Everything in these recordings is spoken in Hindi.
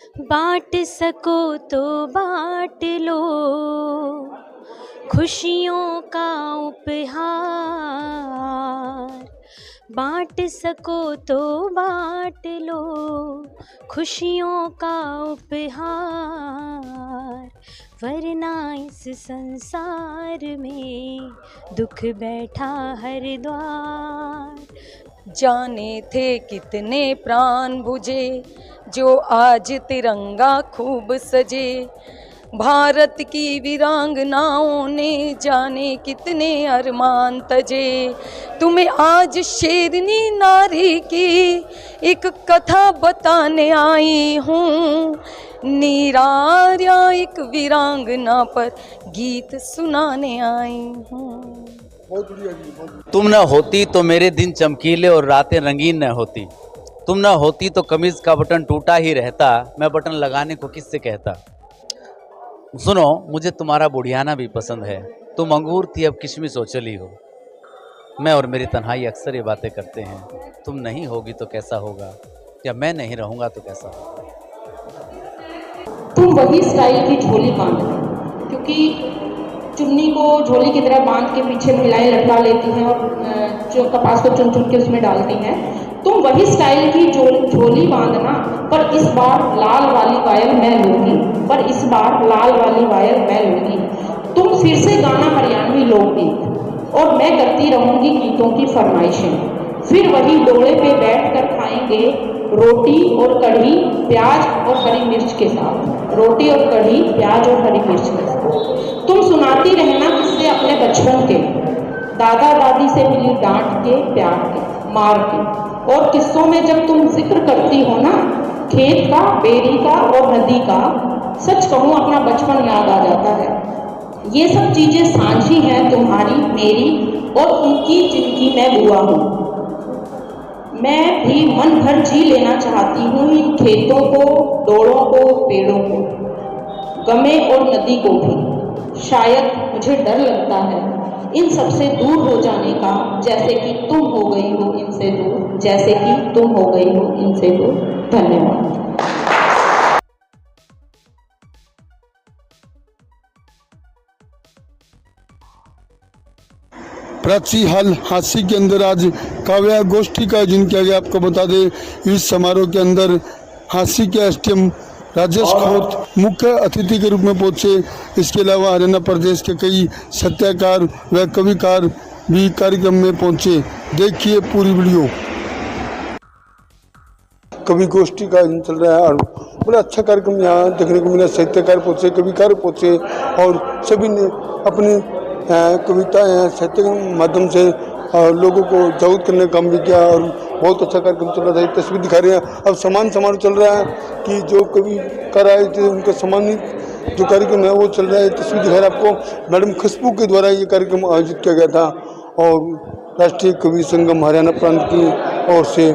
बांट सको तो बांट लो खुशियों का उपहार, बांट सको तो बांट लो खुशियों का उपहार, वरना इस संसार में दुख बैठा हर द्वार। जाने थे कितने प्राण बुझे जो आज तिरंगा खूब सजे, भारत की वीरांगनाओं ने जाने कितने अरमान तजे। तुम्हें आज शेरनी नारी की एक कथा बताने आई हूँ, निरार्या एक वीरांगना पर गीत सुनाने आई हूँ। तुम न होती तो मेरे दिन चमकीले और रातें रंगीन न होती, तुम न होती तो कमीज का बटन टूटा ही रहता, मैं बटन लगाने को किससे कहता। सुनो, मुझे तुम्हारा बुढ़ियाना भी पसंद है, तुम अंगूर थी अब किशमिश हो चली हो। मैं और मेरी तन्हाई अक्सर ये बातें करते हैं, तुम नहीं होगी तो कैसा होगा, या मैं नहीं रहूँगा तो कैसा होगा। तुम वही स्टाइल की झोली बांधना, क्योंकि चुन्नी को झोली की तरह बांध के पीछे महिलाएं लटका लेती हैं और जो कपास को चुन चुन के उसमें डालती हैं। तुम वही स्टाइल की झोली बांधना, पर इस बार लाल वाली वायल मैं लूंगी, पर इस बार लाल वाली वायल मैं लूंगी। तुम फिर से गाना हरियाणवी लोकगीत और मैं करती रहूंगी गीतों की फरमाइशें। फिर वही डोले पे बैठकर खाएंगे रोटी और कढ़ी प्याज और हरी मिर्च के साथ, रोटी और कढ़ी प्याज और हरी मिर्च के साथ। तुम सुनाती रहना किस्से अपने बचपन के, दादा दादी से मिली डांट के, प्यार के, मार के। और किस्सों में जब तुम जिक्र करती हो ना खेत का, बेरी का और नदी का, सच कहूँ अपना बचपन याद आ जाता है। ये सब चीजें साझी हैं तुम्हारी मेरी और उनकी जिनकी मैं बुआ हूँ। मैं भी मन भर जी लेना चाहती हूँ इन खेतों को, डोरों को, पेड़ों को, गमे और नदी को भी। शायद मुझे डर लगता है इन सबसे दूर हो जाने का, जैसे कि तुम हो गई हो इनसे दूर, जैसे कि तुम हो गई हो इनसे दूर। धन्यवाद। प्राची हाल हादसे के अंदर आज काव्या गोष्ठी का आयोजन किया गया। आपको बता दें, इस समारोह के अंदर हादसे के एसडीएम राजेश खोत मुख्य अतिथि के रूप में पहुंचे। इसके अलावा हरियाणा प्रदेश के कई साहित्यकार व कविकार भी कार्यक्रम में पहुंचे। देखिए पूरी वीडियो। कवि गोष्ठी का आयोजन चल रहा है और बड़ा अच्छा कार्यक्रम यहाँ देखने को मिला। साहित्यकार पहुंचे, कविकार पहुंचे और सभी ने अपनी कविताएं साहित्य के माध्यम से लोगों को जागरूक करने का काम भी किया और बहुत अच्छा कार्यक्रम चल रहा था। एक तस्वीर दिखा रहे हैं। अब सम्मान समारोह चल रहा है कि जो कवि कर आए थे उनका सम्मानित जो कार्यक्रम है वो चल रहा है। तस्वीर दिखा रहे हैं आपको। मैडम खुशबू के द्वारा ये कार्यक्रम आयोजित किया गया था और राष्ट्रीय कवि संगम हरियाणा प्रांत की ओर से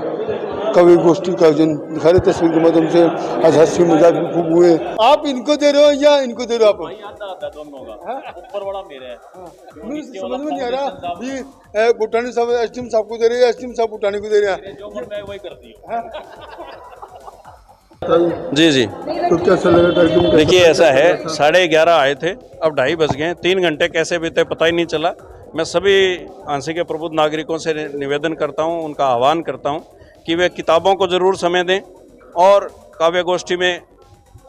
कवि गोष्ठी का आयोजन दिखा रहे तस्वीर के माध्यम से। आज हंसी मजाक भी खूब हुए। आप इनको दे रहे हो या इनको दे रहे हो? आप ऊपर वाला मेरा है। समझ में नहीं आ रहा। ये भूटानी साहब एसडीएम साहब को दे रहे हैं, एसडीएम साहब भूटानी को दे रहे हैं। जो मैं वही करती हूँ। जी तो कैसा लगा कार्यक्रम? देखिए ऐसा है, 11:30 आए थे, अब 2:30 बज गए। 3 घंटे कैसे बीते पता ही नहीं चला। मैं सभी आंशिक के प्रबुद्ध नागरिकों से निवेदन करता हूँ, उनका आह्वान करता हूँ कि वे किताबों को ज़रूर समय दें और काव्य गोष्ठी में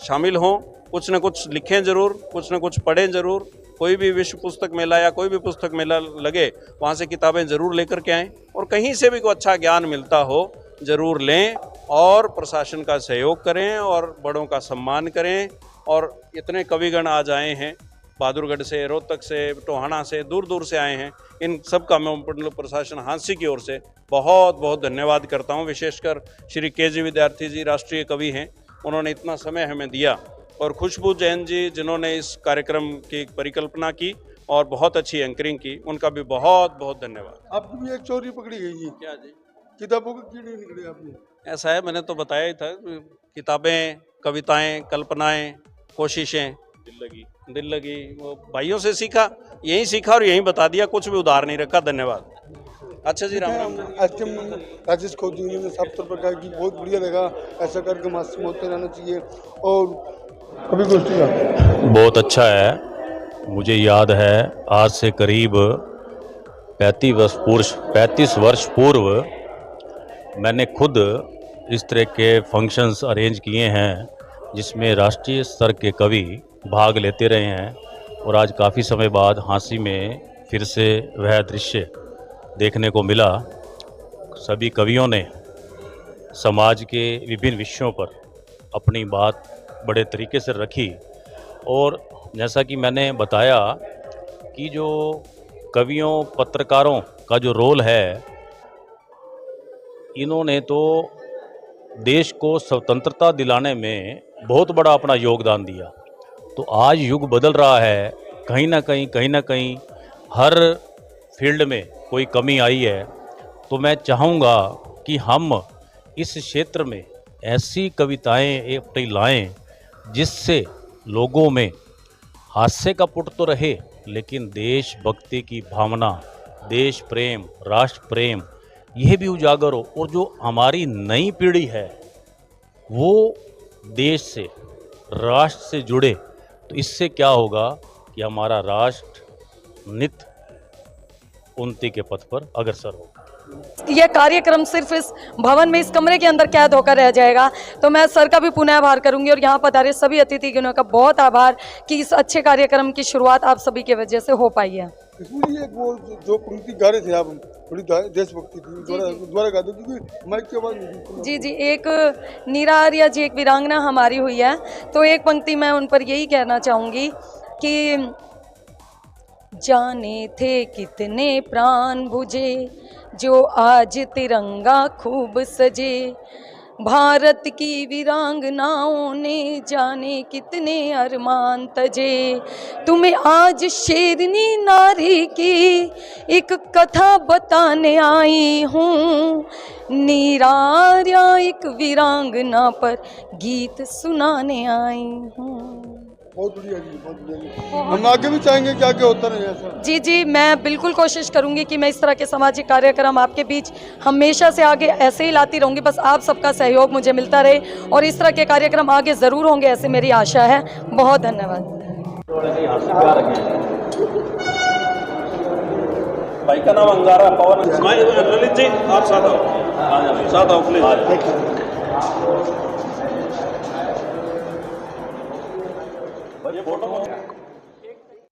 शामिल हों। कुछ न कुछ लिखें ज़रूर, कुछ न कुछ पढ़ें ज़रूर। कोई भी विश्व पुस्तक मेला या कोई भी पुस्तक मेला लगे वहाँ से किताबें ज़रूर लेकर के आएँ और कहीं से भी कोई अच्छा ज्ञान मिलता हो ज़रूर लें और प्रशासन का सहयोग करें और बड़ों का सम्मान करें। और इतने कविगण आज आए हैं, बहादुरगढ़ से, रोहतक से, टोहाना से, दूर दूर से आए हैं। इन सब का मैं प्रशासन हांसी की ओर से बहुत बहुत धन्यवाद करता हूं। विशेषकर श्री के.जी. विद्यार्थी जी राष्ट्रीय कवि हैं, उन्होंने इतना समय हमें दिया। और खुशबू जैन जी जिन्होंने इस कार्यक्रम की परिकल्पना की और बहुत अच्छी एंकरिंग की, उनका भी बहुत बहुत धन्यवाद। आपकी भी एक चोरी पकड़ी गई है क्या जी? किताबों के कीड़े निकले आपने? ऐसा है, मैंने तो बताया ही था। किताबें, कविताएं, कल्पनाएं, कोशिशें, दिल लगी वो भाइयों से सीखा, यहीं सीखा और यहीं बता दिया, कुछ भी उधार नहीं रखा। धन्यवाद। अच्छा जी, राम राम। एसडीएम राजेश खोजी ने साफ तौर पर कहा कि बहुत बढ़िया लगा, ऐसा कार्यक्रम होते रहना चाहिए। और कभी गोष्ठी का बहुत अच्छा है। मुझे याद है आज से करीब 35 वर्ष पूर्व मैंने खुद इस तरह के फंक्शंस अरेंज किए हैं जिसमें राष्ट्रीय स्तर के कवि भाग लेते रहे हैं, और आज काफ़ी समय बाद हाँसी में फिर से वह दृश्य देखने को मिला। सभी कवियों ने समाज के विभिन्न विषयों पर अपनी बात बड़े तरीके से रखी, और जैसा कि मैंने बताया कि जो कवियों पत्रकारों का जो रोल है, इन्होंने तो देश को स्वतंत्रता दिलाने में बहुत बड़ा अपना योगदान दिया। तो आज युग बदल रहा है, कहीं ना कहीं हर फील्ड में कोई कमी आई है। तो मैं चाहूँगा कि हम इस क्षेत्र में ऐसी कविताएं अपनी लाएं जिससे लोगों में हास्य का पुट तो रहे, लेकिन देशभक्ति की भावना, देश प्रेम, राष्ट्र प्रेम, यह भी उजागर हो, और जो हमारी नई पीढ़ी है वो देश से, राष्ट्र से जुड़े। तो इससे क्या होगा कि हमारा राष्ट्र नित उन्नति के पथ पर अग्रसर होगा। यह कार्यक्रम सिर्फ इस भवन में, इस कमरे के अंदर कैद होकर रह जाएगा। तो मैं सर का भी पुनः आभार करूंगी, और यहाँ पधारे सभी अतिथिगणों का बहुत आभार कि इस अच्छे कार्यक्रम की शुरुआत आप सभी की वजह से हो पाई है। इसमें ये वो जो पंक्ति गा रहे थे आप, थोड़ी देशभक्ति थी, दोबारा गा दो क्योंकि माइक के आवाज नहीं। जी जी, एक नीरा आर्या जी एक वीरांगना हमारी हुई है, तो एक पंक्ति मैं उन पर यही कहना चाहूँगी कि जाने थे कितने प्राण बुझे जो आज तिरंगा खूब सजे, भारत की वीरांगनाओं ने जाने कितने अरमान तजे। तुम्हें आज शेरनी नारी की एक कथा बताने आई हूँ, नीरा आर्या एक वीरांगना पर गीत सुनाने आई हूँ। बहुत बढ़िया जी, बहुत बढ़िया। हम आगे भी चाहेंगे कि आगे होता रहे ऐसा। जी जी, मैं बिल्कुल कोशिश करूंगी कि मैं इस तरह के सामाजिक कार्यक्रम आपके बीच हमेशा से आगे ऐसे ही लाती रहूंगी। बस आप सबका सहयोग मुझे मिलता रहे, और इस तरह के कार्यक्रम आगे ज़रूर होंगे, ऐसे मेरी आशा है। बहुत धन्यवाद। भाई का नाम अंगारा पवन। ललित जी आप साथ आओ प्लीज। ये फोटो